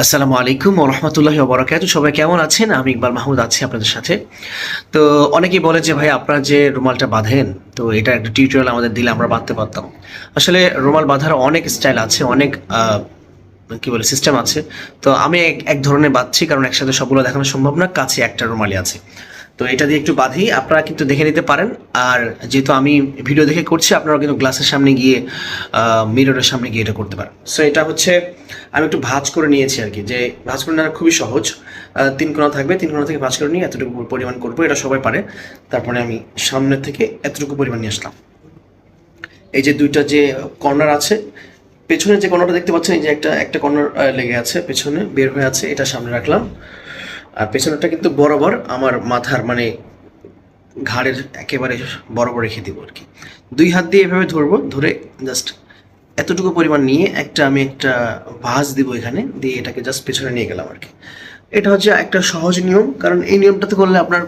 আসসালামু আলাইকুম ওয়া রাহমাতুল্লাহি ওয়া বারাকাতুহু। সবাই কেমন আছেন? আমি ইকবাল মাহমুদ আছি আপনাদের সাথে। তো অনেকেই বলে যে ভাই আপনারা যে রুমালটা বাঁধেন, তো এটা একটা টিউটোরিয়াল আমাদের দিলে আমরা বাঁধতে পারতাম। আসলে রুমাল বাঁধার অনেক স্টাইল আছে, অনেক কি বলে সিস্টেম আছে। তো আমি এক ধরনের বাঁধছি, কারণ একসাথে সবগুলো দেখানো সম্ভব না, কাছে একটা রুমালই আছে। তো এটা দিয়ে একটু বাঁধি, আপনারা কিন্তু দেখে নিতে পারেন। আর যেহেতু আমি ভিডিও দেখে করছি, আপনারাও কিন্তু গ্লাসের সামনে গিয়ে মিররের সামনে গিয়ে এটা করতে পারেন। সো এটা হচ্ছে আমি একটু ভাঁজ করে নিয়েছি আর কি, যে ভাঁজ করে নেওয়া খুবই সহজ। তিন কোণা থাকবে, তিন কোণা থেকে ভাঁজ করে নিয়ে এতটুকু পরিমাণ করবো, এটা সবাই পারে। তারপরে আমি সামনে থেকে এতটুকু পরিমাণ নিয়ে আসলাম। এই যে দুইটা যে কর্নার আছে, পেছনে যে কর্নারটা দেখতে পাচ্ছেন, এই যে একটা একটা কর্নার লেগে আছে, পেছনে বের হয়ে আছে, এটা সামনে রাখলাম। আর পেছনেরটা কিন্তু বরাবর আমার মাথার মানে ঘাড়ের একেবারে বরাবর রেখে দিব আর কি। দুই হাত দিয়ে এভাবে ধরবো, ধরে জাস্ট এতটুকু পরিমাণ নিয়ে আমি একটা ভাঁজ দিব এখানে, দিয়ে এটাকে জাস্ট পেছনে নিয়ে গেলাম আর কি। এটা হচ্ছে একটা সহজ নিয়ম, কারণ এই নিয়মটাতে করলে আপনার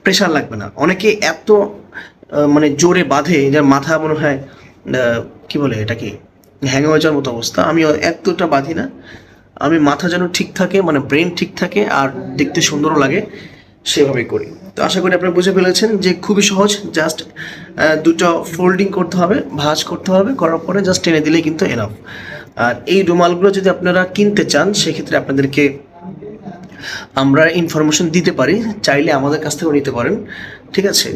প্রেশার লাগবে না। অনেকে এত মানে জোরে বাঁধে যে মাথা মনে হয় কি বলে এটাকে হ্যাং হয়ে যাওয়ার মতো অবস্থা। আমি এতটা বাঁধি না, আমি মাথা যেন ঠিক থাকে, মানে ব্রেন ঠিক থাকে আর দেখতে সুন্দরও লাগে, সেভাবেই করি। তো আশা করি আপনারা বুঝে ফেলেছেন যে খুবই সহজ। জাস্ট দুটো ফোল্ডিং করতে হবে, ভাঁজ করতে হবে, করার পরে জাস্ট টেনে দিলেই কিন্তু এনাফ। আর এই রুমালগুলো যদি আপনারা কিনতে চান, সেক্ষেত্রে আপনাদেরকে আমরা ইনফরমেশন দিতে পারি, চাইলে আমাদের কাছ থেকেও নিতে পারেন, ঠিক আছে।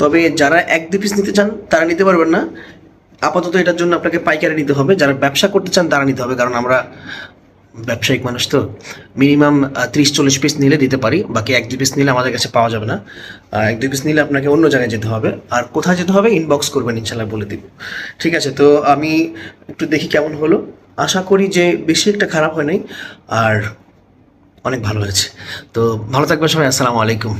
তবে যারা এক দু পিস নিতে চান তারা নিতে পারবেন না, আপাতত এটার জন্য আপনাকে পাইকারি নিতে হবে। যারা ব্যবসা করতে চান তারা নিতে হবে, কারণ আমরা ব্যবসায়িক মানুষ, তো মিনিমাম 30-40 পিস নিলে দিতে পারি। বাকি এক দু পিস নিলে আমাদের কাছে পাওয়া যাবে না। এক দু পিস নিলে আপনাকে অন্য জায়গায় যেতে হবে। আর কোথায় যেতে হবে ইনবক্স করবেন, ইনশাল্লাহ বলে দিব। ঠিক আছে, তো আমি একটু দেখি কেমন হলো। আশা করি যে বেশি একটা খারাপ হয় নাই, আর অনেক ভালো হয়েছে। তো ভালো থাকবেন সবাই, আসসালামু আলাইকুম।